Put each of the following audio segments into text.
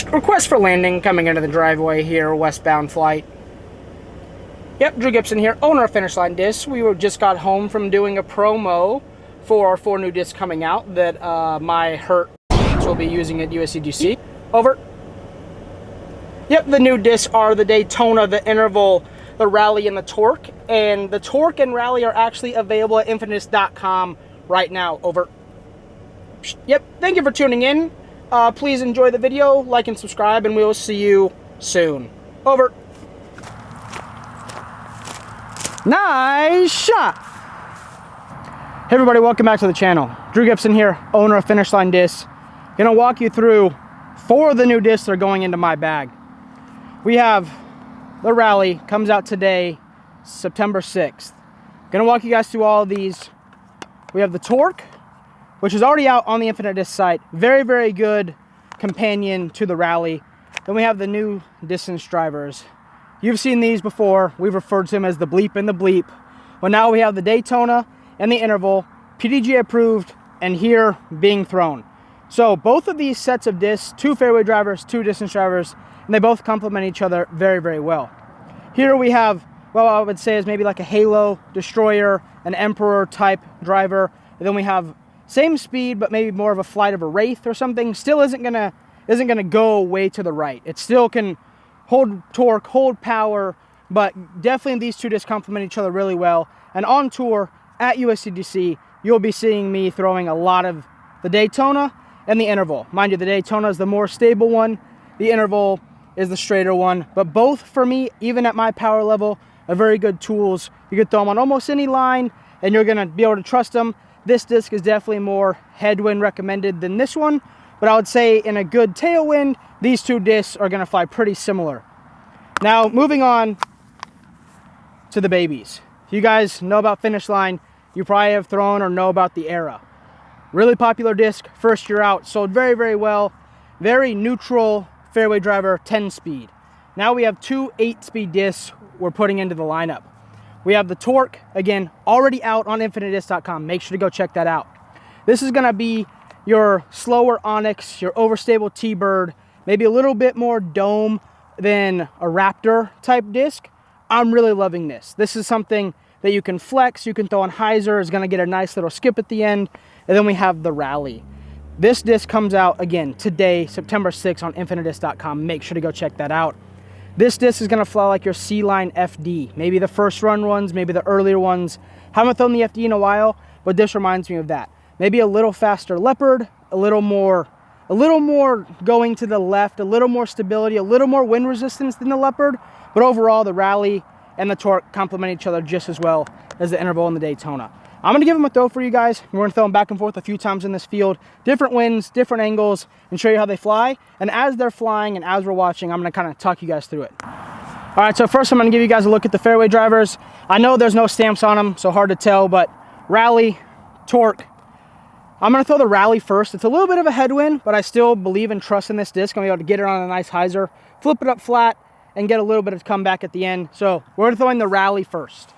Request for landing coming into the driveway here, westbound flight. Yep, Drew Gibson here, owner of Finish Line Discs. We just got home from doing a promo for our 4 new discs coming out that my Hurt will be using at Usdgc. Over. Yep, the new discs are the Daytona, the Interval, the Rally, and the Torque. And the Torque and Rally are actually available at Infinitist.com right now. Over. Yep, thank you for tuning in. Please enjoy the video, like and subscribe, and we will see you soon. Over. Nice shot. Hey everybody, welcome back to the channel. Drew Gibson here, owner of Finish Line Discs. Gonna walk you through 4 of the new discs that are going into my bag. We have the Rally, comes out today, September 6th. Gonna walk you guys through all of these. We have the Torque, which is already out on the Infinite Disc site. Very, very good companion to the Rally. Then we have the new distance drivers. You've seen these before. We've referred to them as the Bleep and the Bleep. But now we have the Daytona and the Interval, PDG approved, and here being thrown. So both of these sets of discs, 2 fairway drivers, 2 distance drivers, and they both complement each other very, very well. Here we have, well, I would say is maybe like a Halo, Destroyer, an Emperor type driver. And then we have same speed, but maybe more of a flight of a Wraith or something. Still isn't gonna go way to the right. It still can hold torque, hold power, but definitely these 2 discs complement each other really well. And on tour at USDGC, you'll be seeing me throwing a lot of the Daytona and the Interval. Mind you, the Daytona is the more stable one. The Interval is the straighter one. But both, for me, even at my power level, are very good tools. You can throw them on almost any line, and you're gonna be able to trust them. This disc is definitely more headwind recommended than this one, but I would say in a good tailwind, these 2 discs are gonna fly pretty similar. Now, moving on to the babies. If you guys know about Finish Line, you probably have thrown or know about the Era. Really popular disc, first year out, sold very, very well. Very neutral fairway driver, 10-speed. Now we have 2 8-speed discs we're putting into the lineup. We have the Torque, again, already out on infinitedisc.com. Make sure to go check that out. This is gonna be your slower Onyx, your overstable T-Bird, maybe a little bit more dome than a Raptor type disc. I'm really loving this. This is something that you can flex, you can throw on hyzer, is gonna get a nice little skip at the end. And then we have the Rally. This disc comes out, again, today, September 6th on infinitedisc.com. Make sure to go check that out. This disc is gonna fly like your C-Line FD. Maybe the first run ones, maybe the earlier ones. Haven't thrown the FD in a while, but this reminds me of that. Maybe a little faster Leopard, a little more going to the left, a little more stability, a little more wind resistance than the Leopard. But overall, the Rally and the Torque complement each other just as well as the Interval and the Daytona. I'm gonna give them a throw for you guys. We're gonna throw them back and forth a few times in this field, different winds, different angles, and show you how they fly. And as they're flying and as we're watching, I'm gonna kind of talk you guys through it. All right, so first I'm gonna give you guys a look at the fairway drivers. I know there's no stamps on them, so hard to tell, but Rally, Torque. I'm gonna throw the Rally first. It's a little bit of a headwind, but I still believe and trust in this disc. I'm gonna be able to get it on a nice hyzer, flip it up flat, and get a little bit of comeback at the end. So we're throwing the Rally first.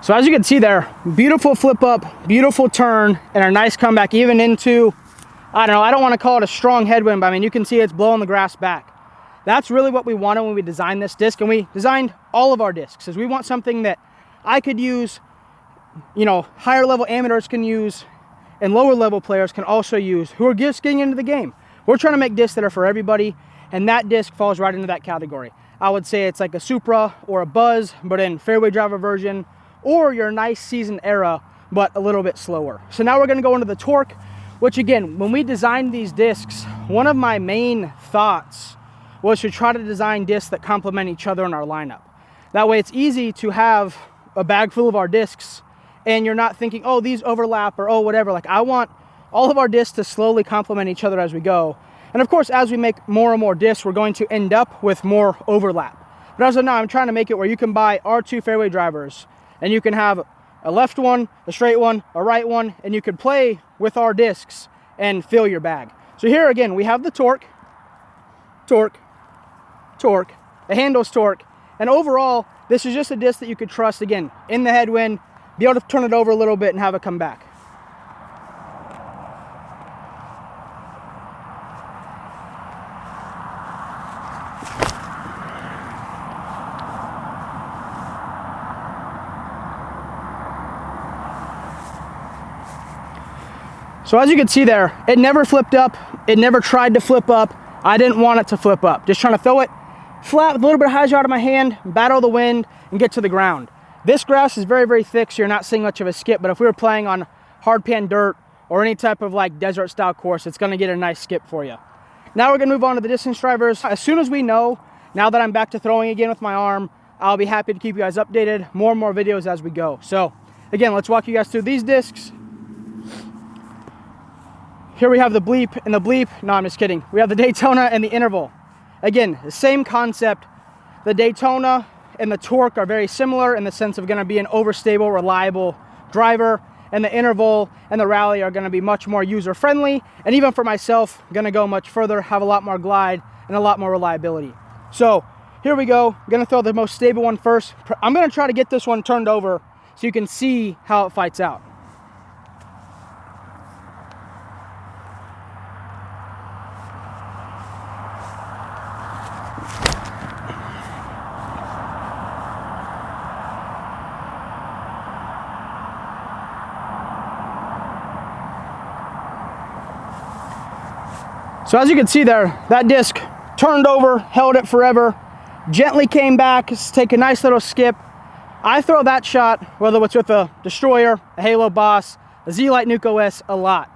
So as you can see there, beautiful flip up, beautiful turn, and a nice comeback even into, I don't know, I don't want to call it a strong headwind, but I mean, you can see it's blowing the grass back. That's really what we wanted when we designed this disc, and we designed all of our discs, is we want something that I could use, you know, higher level amateurs can use, and lower level players can also use, who are just getting into the game. We're trying to make discs that are for everybody, and that disc falls right into that category. I would say it's like a Supra or a Buzz, but in fairway driver version, or your nice season Era, but a little bit slower. So now we're gonna go into the Torque, which again, when we designed these discs, one of my main thoughts was to try to design discs that complement each other in our lineup. That way it's easy to have a bag full of our discs and you're not thinking, oh, these overlap or oh, whatever. Like I want all of our discs to slowly complement each other as we go. And of course, as we make more and more discs, we're going to end up with more overlap. But as of now, I'm trying to make it where you can buy our 2 fairway drivers and you can have a left one, a straight one, a right one, and you could play with our discs and fill your bag. So here again, we have the torque, torque, torque, the handle's torque, and overall, this is just a disc that you could trust, again, in the headwind, be able to turn it over a little bit and have it come back. So as you can see there, it never flipped up. It never tried to flip up. I didn't want it to flip up. Just trying to throw it flat with a little bit of hyzer out of my hand, battle the wind, and get to the ground. This grass is very, very thick, so you're not seeing much of a skip, but if we were playing on hard pan dirt or any type of like desert style course, it's gonna get a nice skip for you. Now we're gonna move on to the distance drivers. As soon as we know, now that I'm back to throwing again with my arm, I'll be happy to keep you guys updated, more and more videos as we go. So again, let's walk you guys through these discs. Here we have the bleep and the bleep. No, I'm just kidding. We have the Daytona and the interval. Again, the same concept. The Daytona and the torque are very similar in the sense of going to be an overstable, reliable driver, and the interval and the rally are going to be much more user-friendly, and even for myself, going to go much further, have a lot more glide and a lot more reliability. So here we go. I'm going to throw the most stable one first. I'm going to try to get this one turned over so you can see how it fights out. So as you can see there, that disc turned over, held it forever, gently came back, take a nice little skip. I throw that shot, whether it's with a Destroyer, a Halo Boss, a Z-Lite Nuke OS, a lot.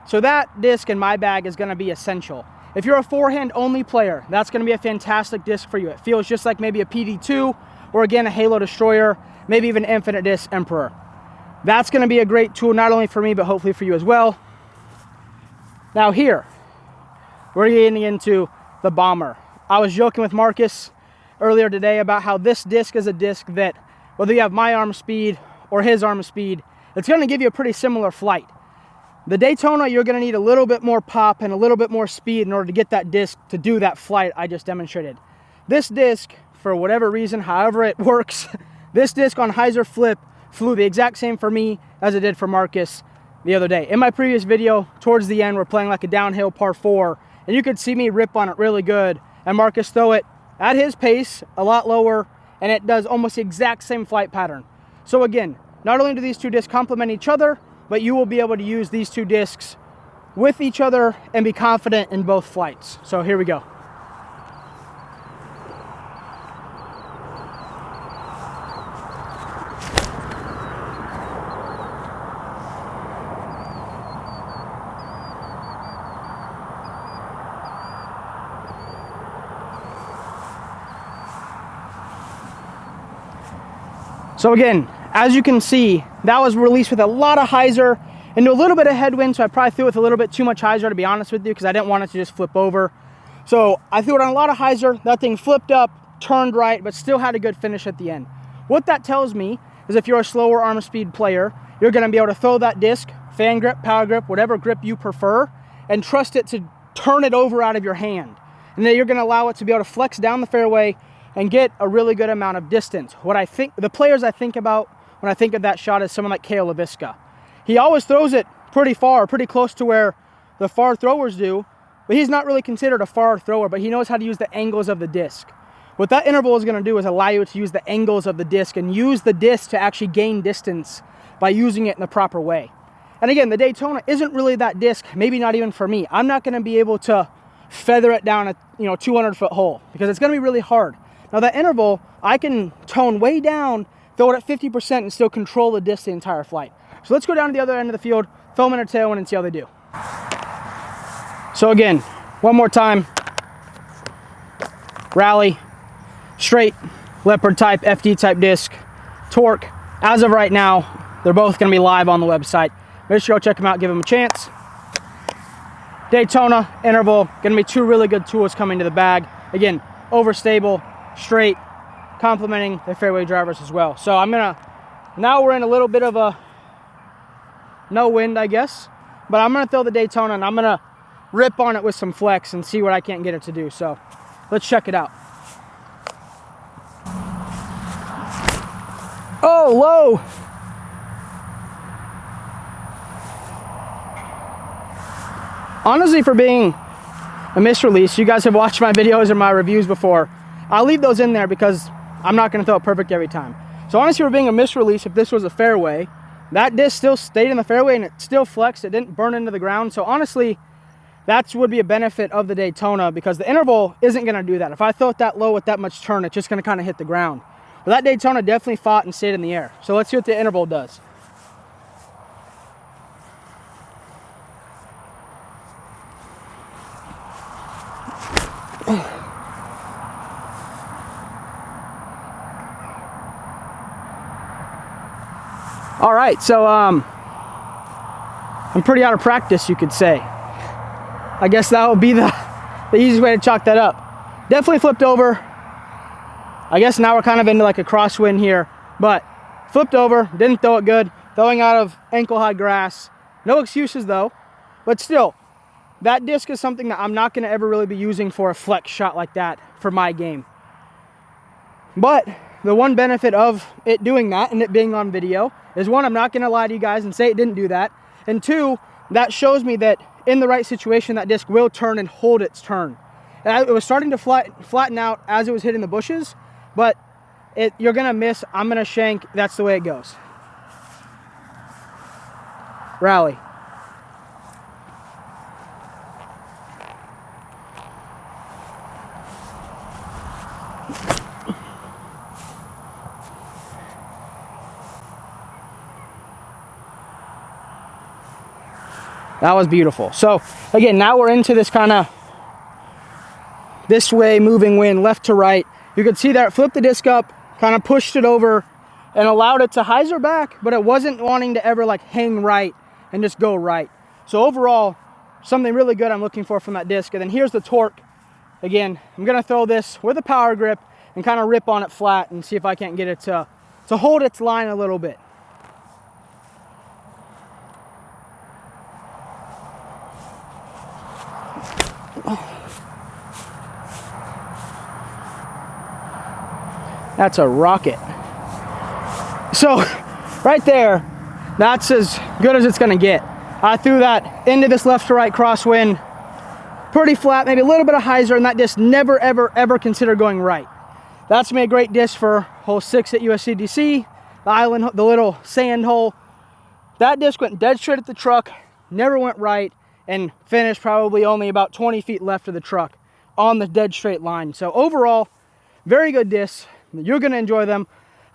So that disc in my bag is gonna be essential. If you're a forehand only player, that's gonna be a fantastic disc for you. It feels just like maybe a PD2, or again, a Halo Destroyer, maybe even Infinite Disc Emperor. That's gonna be a great tool, not only for me, but hopefully for you as well. Now here, we're getting into the Bomber. I was joking with Marcus earlier today about how this disc is a disc that, whether you have my arm speed or his arm speed, it's gonna give you a pretty similar flight. The Daytona, you're gonna need a little bit more pop and a little bit more speed in order to get that disc to do that flight I just demonstrated. This disc, for whatever reason, however it works, this disc on hyzer flip flew the exact same for me as it did for Marcus the other day. In my previous video, towards the end, we're playing like a downhill par 4, and you could see me rip on it really good, and Marcus throw it at his pace, a lot lower, and it does almost the exact same flight pattern. So again, not only do these two discs complement each other, but you will be able to use these two discs with each other and be confident in both flights. So here we go. So again, as you can see, that was released with a lot of hyzer into a little bit of headwind, so I probably threw it with a little bit too much hyzer, to be honest with you, because I didn't want it to just flip over. So I threw it on a lot of hyzer. That thing flipped up, turned right, but still had a good finish at the end. What that tells me is if you're a slower arm speed player, you're going to be able to throw that disc, fan grip, power grip, whatever grip you prefer, and trust it to turn it over out of your hand. And then you're going to allow it to be able to flex down the fairway and get a really good amount of distance. What I think, the players I think about when I think of that shot is someone like Kale LaVisca. He always throws it pretty far, pretty close to where the far throwers do, but he's not really considered a far thrower, but he knows how to use the angles of the disc. What that interval is gonna do is allow you to use the angles of the disc and use the disc to actually gain distance by using it in the proper way. And again, the Daytona isn't really that disc, maybe not even for me. I'm not gonna be able to feather it down a 200-foot hole because it's gonna be really hard. Now that interval, I can tone way down, throw it at 50% and still control the disc the entire flight. So let's go down to the other end of the field, throw them in a tailwind and see how they do. So again, one more time. Rally, straight, leopard type, FD type disc, torque. As of right now, they're both gonna be live on the website. Make sure you go check them out, give them a chance. Daytona, interval, gonna be two really good tools coming to the bag. Again, overstable, straight, complementing the fairway drivers as well. So now we're in a little bit of a no wind, I guess, but I'm gonna throw the Daytona and I'm gonna rip on it with some flex and see what I can't get it to do. So let's check it out. Oh, low. Honestly, for being a misrelease, you guys have watched my videos and my reviews before. I'll leave those in there because I'm not going to throw it perfect every time. So honestly, for being a misrelease, if this was a fairway, that disc still stayed in the fairway and it still flexed. It didn't burn into the ground. So honestly, that would be a benefit of the Daytona because the interval isn't going to do that. If I throw it that low with that much turn, it's just going to kind of hit the ground. But that Daytona definitely fought and stayed in the air. So let's see what the interval does. All right, so I'm pretty out of practice, you could say. I guess that would be the easiest way to chalk that up. Definitely flipped over. I guess now we're kind of into like a crosswind here, but flipped over, didn't throw it good, throwing out of ankle-high grass. No excuses though, but still, that disc is something that I'm not going to ever really be using for a flex shot like that for my game. But the one benefit of it doing that and it being on video is, one, I'm not going to lie to you guys and say it didn't do that, and two, that shows me that in the right situation, that disc will turn and hold its turn. And it was starting to flatten out as it was hitting the bushes, but you're going to miss, I'm going to shank, that's the way it goes. Rally. That was beautiful. So again, now we're into this kind of this way moving wind, left to right. You could see that it flipped the disc up, kind of pushed it over and allowed it to hyzer back, but it wasn't wanting to ever like hang right and just go right. So overall, something really good I'm looking for from that disc. And then here's the torque. Again, I'm gonna throw this with a power grip and kind of rip on it flat and see if I can't get it to hold its line a little bit. That's a rocket. So right there, that's as good as it's gonna get. I threw that into this left to right crosswind, pretty flat, maybe a little bit of hyzer, and that disc never, ever, ever considered going right. That's made a great disc for hole 6 at Usdgc, the island, the little sand hole. That disc went dead straight at the truck, never went right, and finished probably only about 20 feet left of the truck on the dead straight line. So overall, very good discs. You're going to enjoy them.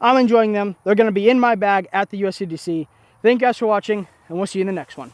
I'm enjoying them. They're going to be in my bag at the Usdgc. Thank you guys for watching, and we'll see you in the next one.